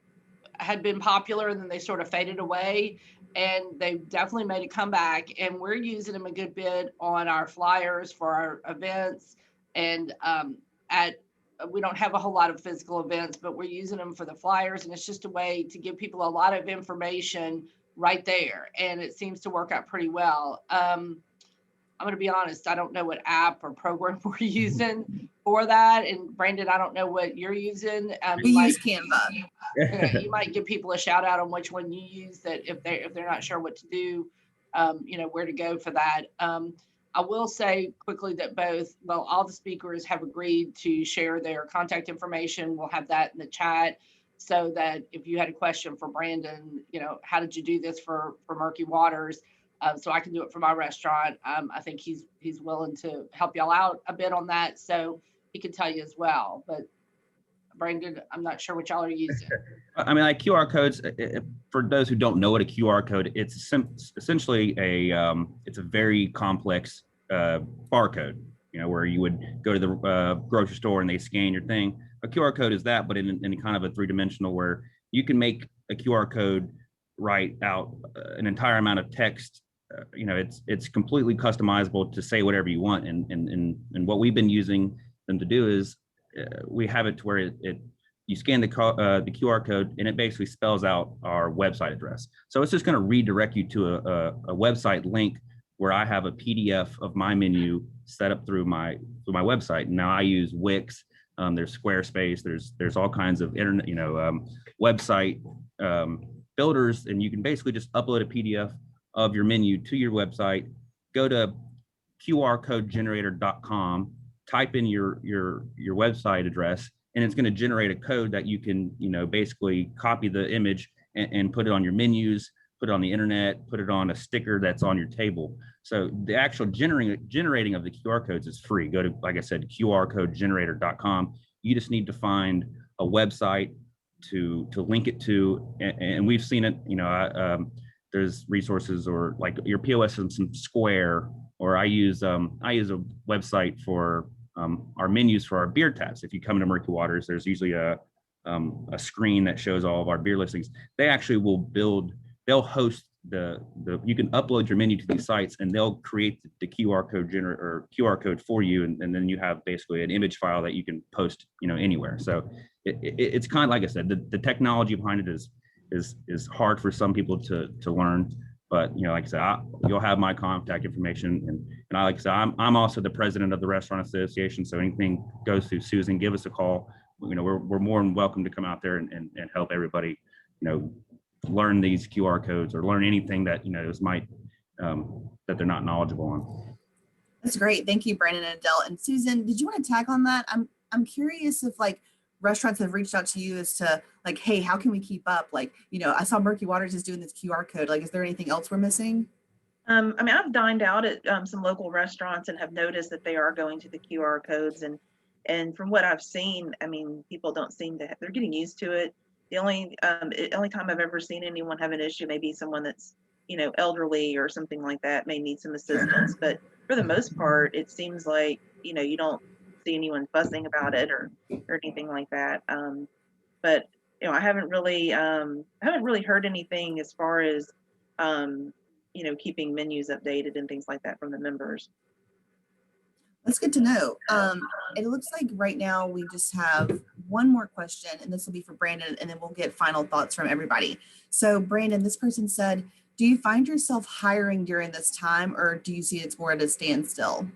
had been popular and then they sort of faded away, and they've definitely made a comeback, and we're using them a good bit on our flyers for our events And we don't have a whole lot of physical events, but we're using them for the flyers, and it's just a way to give people a lot of information right there. And it seems to work out pretty well. I'm going to be honest, I don't know what app or program we're using for that. And Brandon, I don't know what you're using. We use Canva. You might give people a shout out on which one you use, that if they're not sure what to do, where to go for that. I will say quickly that all the speakers have agreed to share their contact information. We'll have that in the chat, so that if you had a question for Brandon, how did you do this for Murky Waters? So I can do it for my restaurant. I think he's willing to help y'all out a bit on that, so he can tell you as well. But Brandon, I'm not sure what y'all are using. I mean, like QR codes, for those who don't know what a QR code, it's essentially it's a very complex barcode, where you would go to the grocery store and they scan your thing. A QR code is that, but in kind of a three-dimensional, where you can make a QR code write out an entire amount of text. It's completely customizable to say whatever you want. And what we've been using them to do is we have it to where you scan the QR code and it basically spells out our website address. So it's just going to redirect you to a website link where I have a PDF of my menu set up through my website. Now I use Wix. There's Squarespace. There's all kinds of internet, website builders, and you can basically just upload a PDF of your menu to your website. Go to qrcodegenerator.com, type in your website address, and it's going to generate a code that you can basically copy the image and put it on your menus, put it on the internet, put it on a sticker that's on your table. So the actual generating of the QR codes is free. Go to, like I said, qrcodegenerator.com. You just need to find a website to link it to, and we've seen it. There's resources, or like your POS and some Square, or I use a website for our menus for our beer taps. If you come to Murky Waters, there's usually a screen that shows all of our beer listings. They actually they'll host you can upload your menu to these sites, and they'll create the QR code for you, and then you have basically an image file that you can post anywhere. So it's kind of, like I said, the technology behind it is hard for some people to learn, but like I said, you'll have my contact information, and like I said, I'm also the president of the Restaurant Association, so anything goes through Susan, give us a call. We're more than welcome to come out there and help everybody learn these QR codes, or learn anything that that they're not knowledgeable on. That's great. Thank you, Brandon and Adele. And Susan, did you want to tag on that? I'm curious if restaurants have reached out to you as to hey, how can we keep up? I saw Murky Waters is doing this QR code. Is there anything else we're missing? I've dined out at some local restaurants and have noticed that they are going to the QR codes, and from what I've seen, people don't seem to they're getting used to it. The only time I've ever seen anyone have an issue, maybe someone that's elderly or something like that, may need some assistance. But for the most part, it seems like you don't see anyone fussing about it or anything like that. But I haven't really heard anything as far as keeping menus updated and things like that from the members. That's good to know. It looks like right now we just have one more question, and this will be for Brandon, and then we'll get final thoughts from everybody. So Brandon, this person said, do you find yourself hiring during this time, or do you see it's more at a standstill?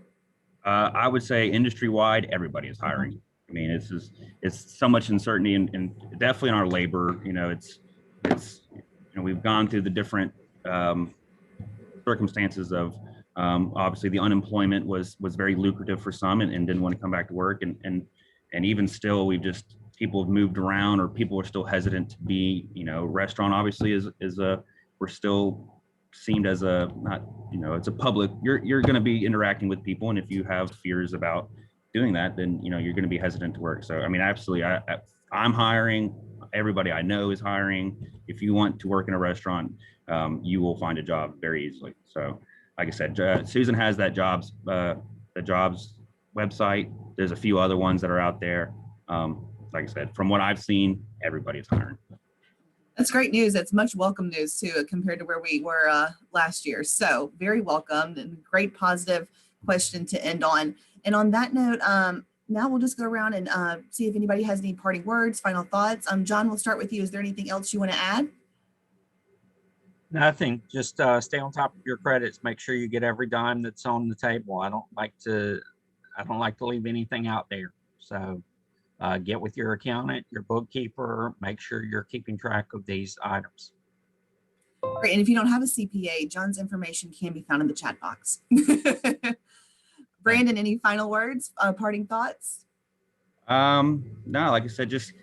I would say industry-wide, everybody is hiring. It's so much uncertainty, and definitely in our labor. We've gone through the different circumstances of obviously the unemployment was very lucrative for some, and didn't want to come back to work, and even still, people have moved around, or people are still hesitant to be. Restaurant obviously we're still seen as it's a public. You're going to be interacting with people, and if you have fears about doing that, then you're going to be hesitant to work. So absolutely, I'm hiring. Everybody I know is hiring. If you want to work in a restaurant, you will find a job very easily. So, like I said, Susan has the jobs website. There's a few other ones that are out there. Like I said, from what I've seen, everybody's hiring. That's great news. That's much welcome news too, compared to where we were last year. So very welcome, and great positive question to end on. And on that note, now we'll just go around and see if anybody has any parting words, final thoughts. John, we'll start with you. Is there anything else you want to add? Nothing. Just stay on top of your credits. Make sure you get every dime that's on the table. I don't like to leave anything out there. So get with your accountant, your bookkeeper. Make sure you're keeping track of these items. Great. And if you don't have a CPA, John's information can be found in the chat box. Brandon, any final words, parting thoughts? No, like I said, just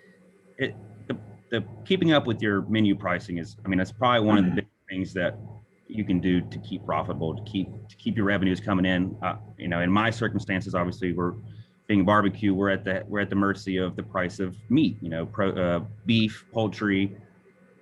the keeping up with your menu pricing is, I mean, that's probably one of the big things that you can do to keep profitable, to keep your revenues coming in. You know, in my circumstances, obviously, we're being barbecue, we're at the mercy of the price of meat. You know, beef, poultry,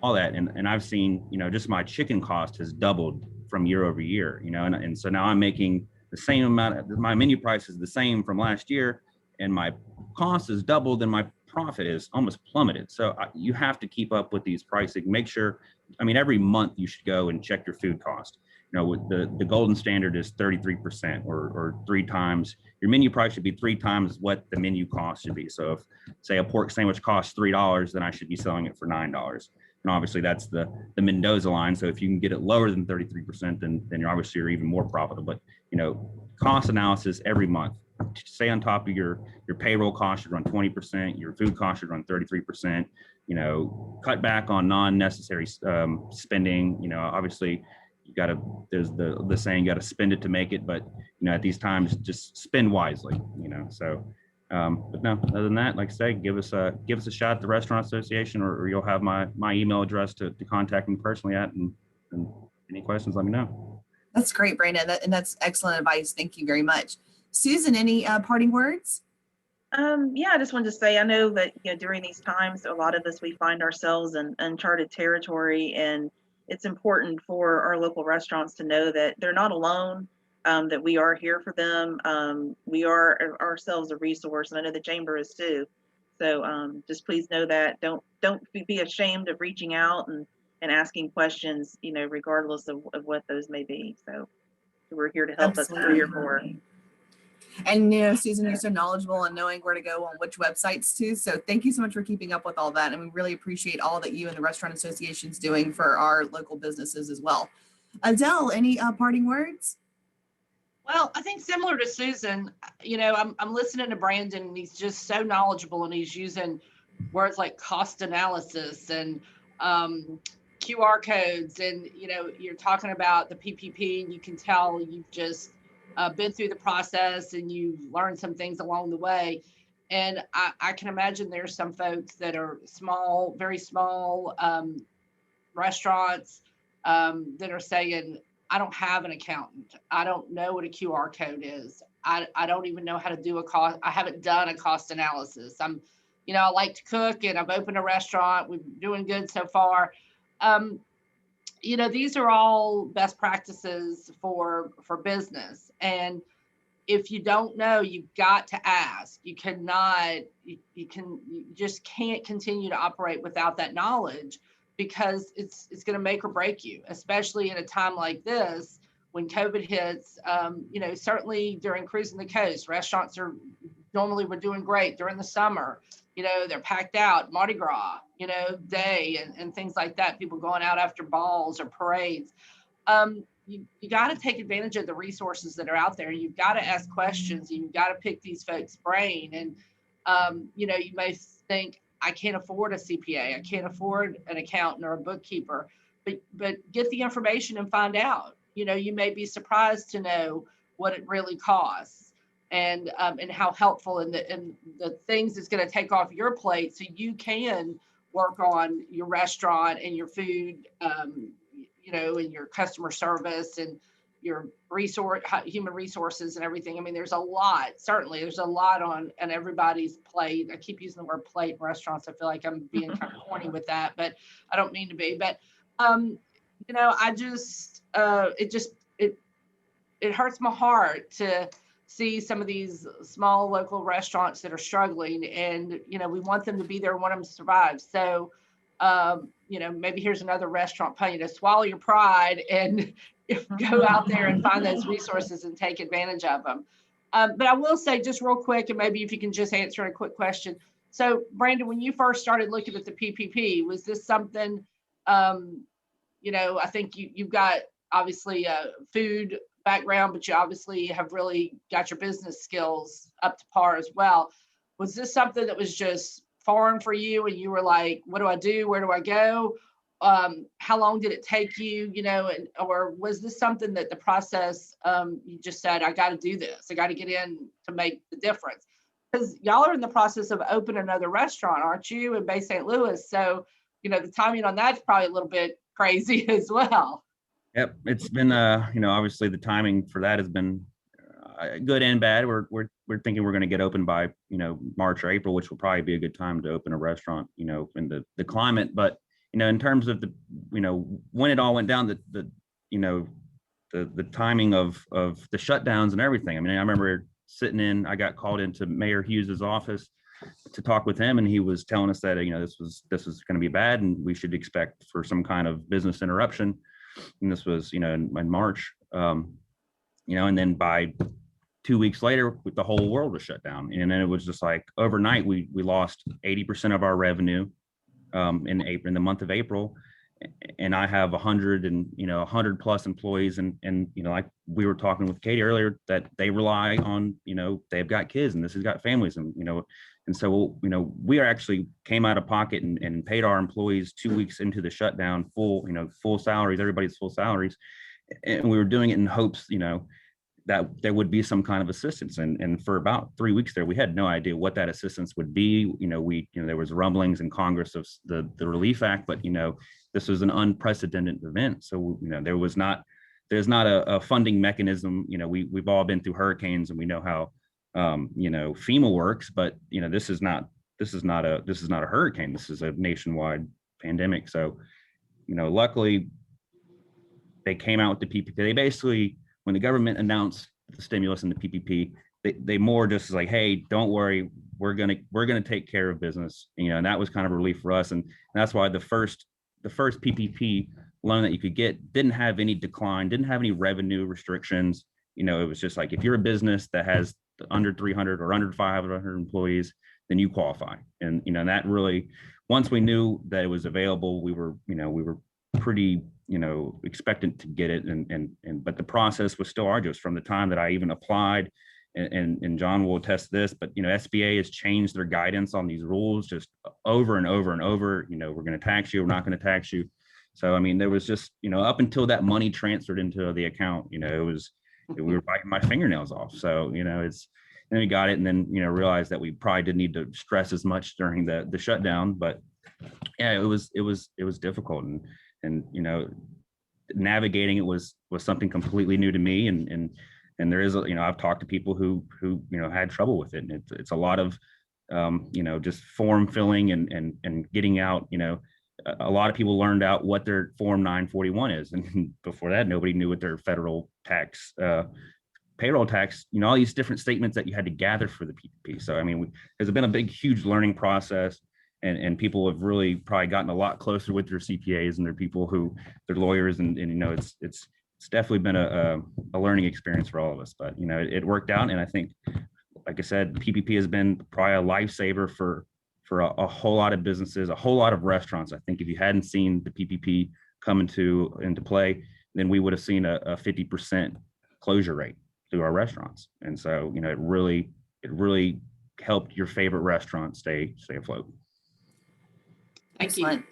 all that, and I've seen, you know, just my chicken cost has doubled from year over year. You know, and so now I'm making the same amount. My menu price is the same from last year, and my cost is doubled, and my profit is almost plummeted. So you have to keep up with these pricing. Make sure, I mean, every month you should go and check your food cost. You know, with the golden standard is 33% or 3 times. Your menu price should be 3 times what the menu cost should be. So if, say, a pork sandwich costs $3, then I should be selling it for $9. And obviously that's the Mendoza line. So if you can get it lower than 33%, then you're even more profitable. But, you know, cost analysis every month. Stay on top of your payroll cost should run 20%, your food cost should run 33%. You know, cut back on non-necessary spending. You know, obviously you got to, there's the saying, you got to spend it to make it, but you know, at these times, just spend wisely. You know, so but no, other than that, like I say, give us a shot at the Restaurant Association, or you'll have my email address to contact me personally at, and any questions, let me know. That's great, Brandon, and that's excellent advice. Thank you very much. Susan, any parting words? Yeah, I just wanted to say, I know that, you know, during these times, a lot of us, we find ourselves in uncharted territory, and it's important for our local restaurants to know that they're not alone, that we are here for them. We are ourselves a resource, and I know the Chamber is too. So just please know that. Don't be ashamed of reaching out and asking questions, you know, regardless of what those may be. So we're here to help us. We're here for it. And, you know, Susan, you're so knowledgeable and knowing where to go on which websites too. So thank you so much for keeping up with all that. And we really appreciate all that you and the Restaurant Association is doing for our local businesses as well. Adele, any parting words? Well, I think similar to Susan, you know, I'm listening to Brandon, and he's just so knowledgeable, and he's using words like cost analysis and QR codes. And, you know, you're talking about the PPP, and you can tell you've just been through the process and you've learned some things along the way. And I can imagine there's some folks that are small, very small restaurants that are saying, I don't have an accountant. I don't know what a QR code is. I don't even know how to do a cost. I haven't done a cost analysis. You know, I like to cook, and I've opened a restaurant. We're doing good so far. You know, these are all best practices for business. And if you don't know, you've got to ask. You just can't continue to operate without that knowledge, because it's going to make or break you, especially in a time like this when COVID hits. You know, certainly during Cruising the Coast, restaurants we're doing great during the summer. You know, they're packed out, Mardi Gras, you know, day and things like that, people going out after balls or parades. You got to take advantage of the resources that are out there. You've got to ask questions. You've got to pick these folks' brain. And, you know, you may think, I can't afford a CPA. I can't afford an accountant or a bookkeeper, but get the information and find out. You know, you may be surprised to know what it really costs, and how helpful and the things it's going to take off your plate, so you can work on your restaurant and your food, you know, and your customer service and your human resources and everything. I mean, there's a lot on everybody's plate. I keep using the word plate in restaurants. I feel like I'm being kind of corny with that, but I don't mean to be. But you know, I just it hurts my heart to see some of these small local restaurants that are struggling, and you know, we want them to be there, want them to survive. So you know, maybe here's another restaurant pun, you know, swallow your pride and go out there and find those resources and take advantage of them. But I will say just real quick, and maybe if you can just answer a quick question. So Brandon, when you first started looking at the PPP, was this something, I think you've got obviously a food background, but you obviously have really got your business skills up to par as well. Was this something that was just foreign for you and you were like, what do I do? Where do I go? How long did it take you, or was this something that the process, you just said, I got to do this. I got to get in to make the difference. Because y'all are in the process of opening another restaurant, aren't you, in Bay St. Louis? So, the timing on that's probably a little bit crazy as well. Yep, it's been obviously the timing for that has been good and bad. We're thinking we're going to get open by March or April, which will probably be a good time to open a restaurant in the climate. But in terms of the when it all went down, the timing of the shutdowns and everything. I mean, I remember I got called into Mayor Hughes's office to talk with him, and he was telling us that this was going to be bad and we should expect for some kind of business interruption. And this was in March, and then by 2 weeks later, the whole world was shut down, and then it was just like overnight we lost 80% of our revenue in the month of April. And I have 100 plus employees, and like we were talking with Katie earlier, that they rely on, they've got kids and this has got families, and so we actually came out of pocket and paid our employees 2 weeks into the shutdown full salaries, everybody's full salaries, and we were doing it in hopes that there would be some kind of assistance, and for about 3 weeks there we had no idea what that assistance would be. There was rumblings in Congress of the Relief Act, but this was an unprecedented event, so there's not a funding mechanism. We've all been through hurricanes and we know how FEMA works, but this is not a hurricane. This is a nationwide pandemic. So luckily they came out with the PPP. They basically, when the government announced the stimulus and the PPP, they more just like, hey, don't worry, we're gonna take care of business, and that was kind of a relief for us. And that's why the first PPP loan that you could get didn't have any decline, didn't have any revenue restrictions. It was just like, if you're a business that has under 300 or under 500 employees, then you qualify. And that really, once we knew that it was available, we were pretty expectant to get it, but the process was still arduous from the time that I even applied, and John will attest this, but SBA has changed their guidance on these rules just over and over and over. We're going to tax you, we're not going to tax you. So I mean, there was just up until that money transferred into the account, we were biting my fingernails off. So then we got it, and then realized that we probably didn't need to stress as much during the shutdown. But yeah, it was difficult, and navigating it was something completely new to me, and there is I've talked to people who had trouble with it, and it's a lot of just form filling and getting out. A lot of people learned out what their Form 941 is, and before that nobody knew what their federal tax, payroll tax, all these different statements that you had to gather for the PPP. So I mean, there's been a huge learning process. And people have really probably gotten a lot closer with their CPAs and their people their lawyers, and it's definitely been a learning experience for all of us. But it worked out, and I think, like I said, PPP has been probably a lifesaver for a whole lot of businesses, a whole lot of restaurants. I think if you hadn't seen the PPP come into play, then we would have seen a 50% closure rate through our restaurants. And so it really helped your favorite restaurant stay afloat. Excellent.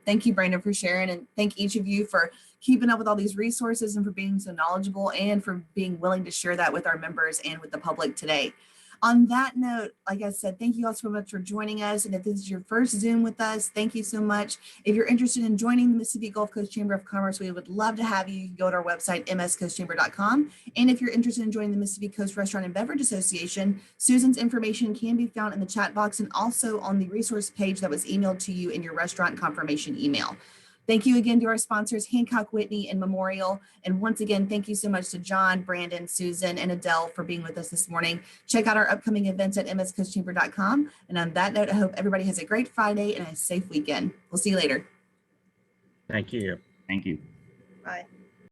Thank you, Brandon, for sharing, and thank each of you for keeping up with all these resources and for being so knowledgeable and for being willing to share that with our members and with the public today. On that note, like I said, thank you all so much for joining us. And if this is your first Zoom with us, thank you so much. If you're interested in joining the Mississippi Gulf Coast Chamber of Commerce, we would love to have you. You can go to our website, mscoastchamber.com. And if you're interested in joining the Mississippi Coast Restaurant and Beverage Association, Susan's information can be found in the chat box and also on the resource page that was emailed to you in your restaurant confirmation email. Thank you again to our sponsors, Hancock Whitney and Memorial. And once again, thank you so much to John, Brandon, Susan, and Adele for being with us this morning. Check out our upcoming events at mscoastchamber.com. And on that note, I hope everybody has a great Friday and a safe weekend. We'll see you later. Thank you. Thank you. Bye.